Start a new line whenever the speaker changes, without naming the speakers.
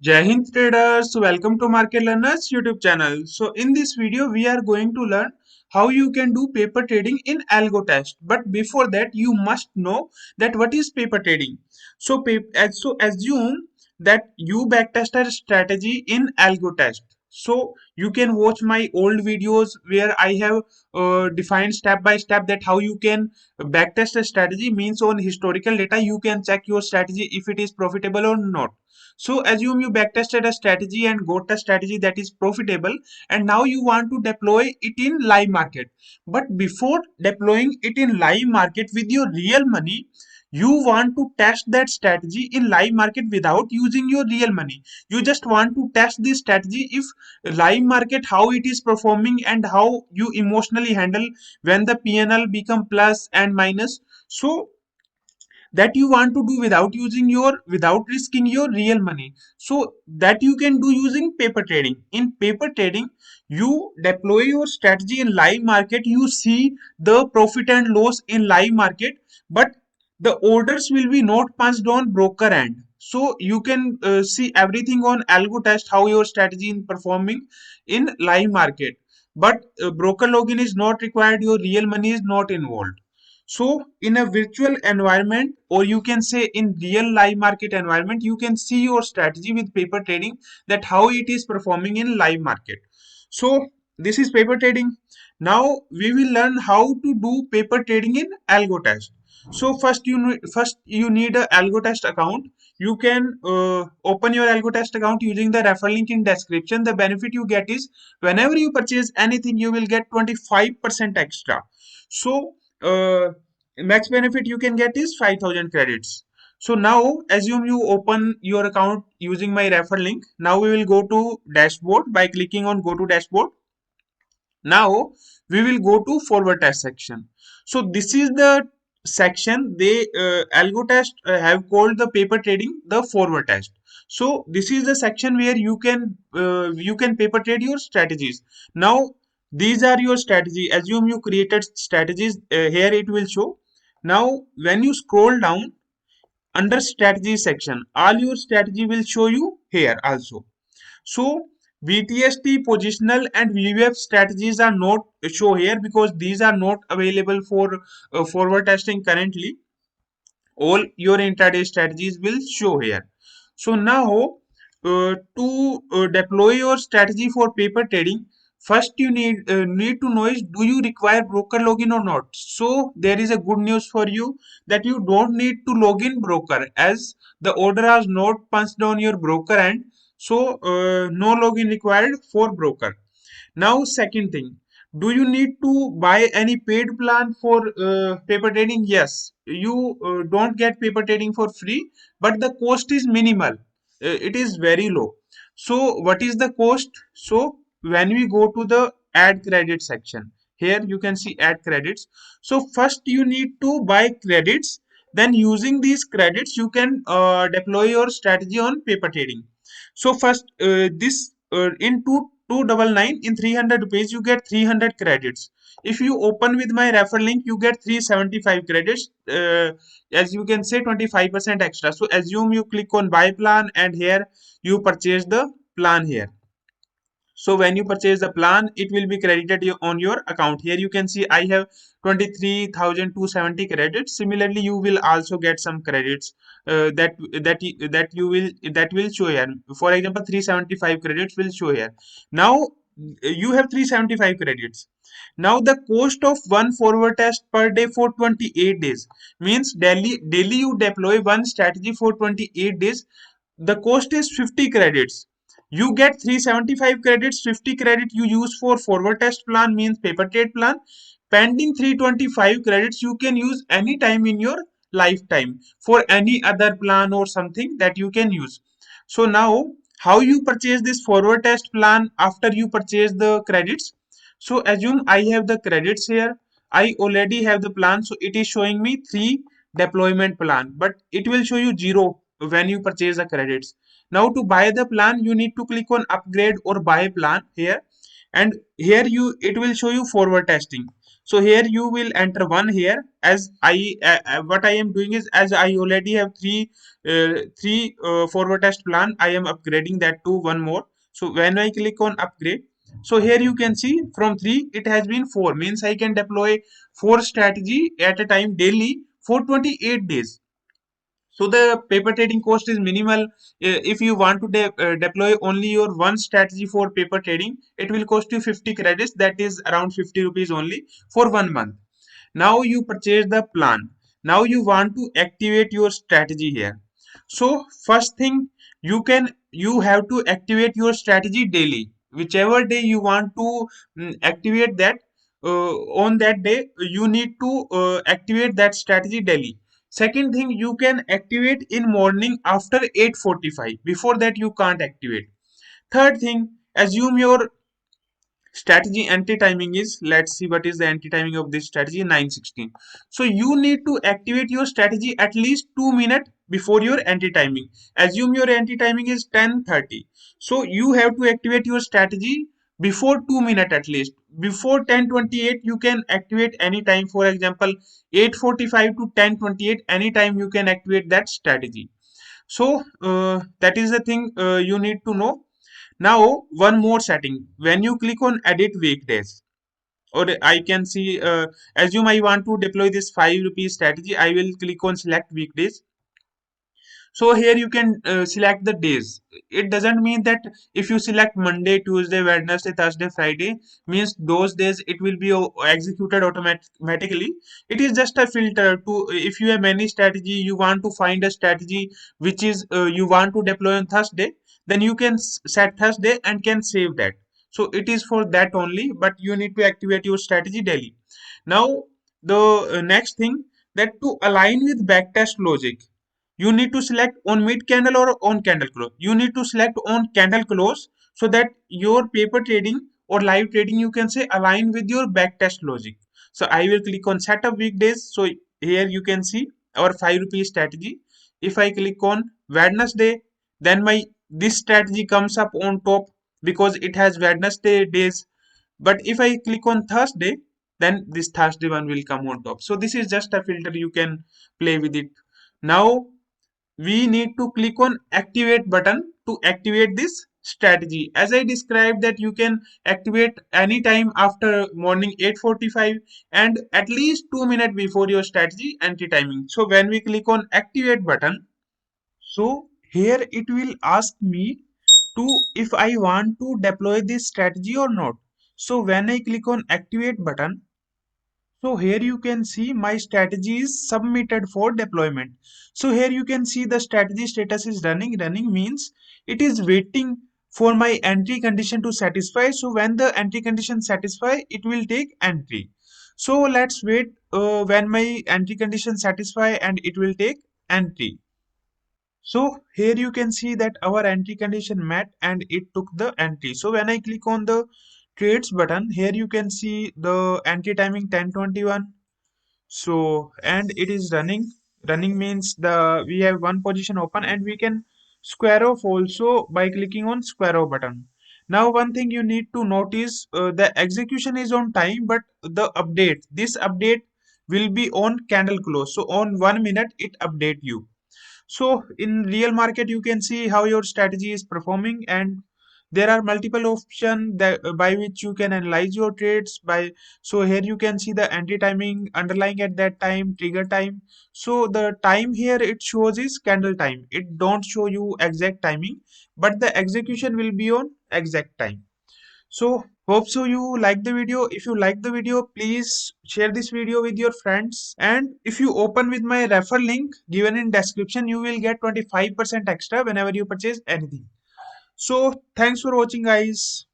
Jai Hind Traders, welcome to Market Learners YouTube channel. So in this video, we are going to learn how you can do paper trading in AlgoTest. But before that, you must know that what is paper trading. So assume that you backtest a strategy in AlgoTest. So you can watch my old videos where I have defined step by step that how you can backtest a strategy, means on historical data you can check your strategy if it is profitable or not. So assume you backtested a strategy and got a strategy that is profitable, and now you want to deploy it in live market. But before deploying it in live market with your real money, you want to test that strategy in live market without using your real money. You just want to test this strategy if live market how it is performing and how you emotionally handle when the PNL become plus and minus. So that you want to do without risking your real money, so that you can do using paper trading. In paper trading, you deploy your strategy in live market, you see the profit and loss in live market, but the orders will be not punched on broker end. So you can see everything on algo test how your strategy is performing in live market, but broker login is not required, your real money is not involved. So in a virtual environment, or you can say in real live market environment, you can see your strategy with paper trading, that how it is performing in live market. So this is paper trading. Now we will learn how to do paper trading in AlgoTest. So first you need a AlgoTest account. You can open your AlgoTest account using the referral link in description. The benefit you get is whenever you purchase anything, you will get 25% extra. So max benefit you can get is 5000 credits. So now assume you open your account using my refer link. Now we will go to dashboard by clicking on go to dashboard. Now we will go to forward test section. So this is the section they algo test have called the paper trading the forward test. So this is the section where you can paper trade your strategies. Now these are your strategy. Assume you created strategies, here it will show. Now when you scroll down under strategy section, all your strategy will show you here also. So VTST positional and VWAP strategies are not show here because these are not available for forward testing currently. All your intraday strategies will show here. So now to deploy your strategy for paper trading, first you need to know is, do you require broker login or not. So there is a good news for you that you don't need to log in broker, as the order has not punched on your broker end. So no login required for broker. Now second thing, do you need to buy any paid plan for paper trading? Yes, you don't get paper trading for free, but the cost is minimal. It is very low. So what is the cost? So when we go to the add credit section, here you can see add credits. So first you need to buy credits. Then using these credits, you can deploy your strategy on paper trading. So first this in 299 in 300 rupees you get 300 credits. If you open with my refer link, you get 375 credits, as you can say 25% extra. So assume you click on buy plan, and here you purchase the plan here. So when you purchase the plan, it will be credited on your account. Here you can see I have 23,270 credits. Similarly, you will also get some credits that will show here. For example, 375 credits will show here. Now you have 375 credits. Now the cost of one forward test per day for 28 days, means daily you deploy one strategy for 28 days. The cost is 50 credits. You get 375 credits, 50 credit you use for forward test plan, means paper trade plan. Pending 325 credits you can use anytime in your lifetime for any other plan or something that you can use. So now how you purchase this forward test plan after you purchase the credits. So assume I have the credits here, I already have the plan, so it is showing me 3 deployment plan, but it will show you 0 when you purchase the credits. Now to buy the plan, you need to click on upgrade or buy plan here, and here you it will show you forward testing. So here you will enter one here. As I what I am doing is, as I already have three forward test plan, I am upgrading that to one more. So when I click on upgrade, so here you can see from 3 it has been 4, means I can deploy 4 strategy at a time daily for 28 days. So the paper trading cost is minimal. If you want to deploy only your one strategy for paper trading, it will cost you 50 credits, that is around 50 rupees only for 1 month. Now you purchase the plan. Now you want to activate your strategy here. So first thing, you have to activate your strategy daily. Whichever day you want to activate that, on that day you need to activate that strategy daily. Second thing, you can activate in morning after 8:45. Before that you can't activate. Third thing, assume your strategy anti-timing is, let's see what is the anti-timing of this strategy, 9:16. So you need to activate your strategy at least 2 minutes before your anti-timing. Assume your anti-timing is 10:30. So you have to activate your strategy before 2 minutes at least. Before 10:28 you can activate anytime. For example, 8:45 to 10:28, anytime you can activate that strategy. So that is the thing you need to know. Now, one more setting. When you click on edit weekdays, or I can see, assume I want to deploy this 5 rupees strategy, I will click on select weekdays. So here you can select the days. It doesn't mean that if you select Monday, Tuesday, Wednesday, Thursday, Friday, means those days it will be executed automatically. It is just a filter to, if you have any strategy, you want to find a strategy which is you want to deploy on Thursday, then you can set Thursday and can save that. So it is for that only, but you need to activate your strategy daily. Now the next thing, that to align with backtest logic, you need to select on mid candle or on candle close. You need to select on candle close, so that your paper trading or live trading, you can say, align with your backtest logic. So I will click on setup weekdays. So here you can see our 5 rupees strategy. If I click on Wednesday, then my this strategy comes up on top because it has Wednesday days. But if I click on Thursday, then this Thursday one will come on top. So this is just a filter, you can play with it. Now we need to click on activate button to activate this strategy. As I described, that you can activate anytime after morning 8:45 and at least 2 minutes before your strategy anti-timing. So when we click on activate button, so here it will ask me to, if I want to deploy this strategy or not. So when I click on activate button, so here you can see my strategy is submitted for deployment. So here you can see the strategy status is running. Running means it is waiting for my entry condition to satisfy. So when the entry condition satisfy, it will take entry. So let's wait when my entry condition satisfy and it will take entry. So here you can see that our entry condition met and it took the entry. So when I click on the trades button, here you can see the entry timing 10:21. So and it is running. Running means the we have one position open and we can square off also by clicking on square off button. Now one thing you need to notice, the execution is on time, but the update, this update will be on candle close. So on 1 minute it update you. So in real market, you can see how your strategy is performing, and there are multiple options that by which you can analyze your trades by. So here you can see the anti timing underlying at that time, trigger time. So the time here it shows is candle time. It don't show you exact timing, but the execution will be on exact time. So hope so you like the video. If you like the video, please share this video with your friends. And if you open with my refer link given in description, you will get 25% extra whenever you purchase anything. So thanks for watching, guys.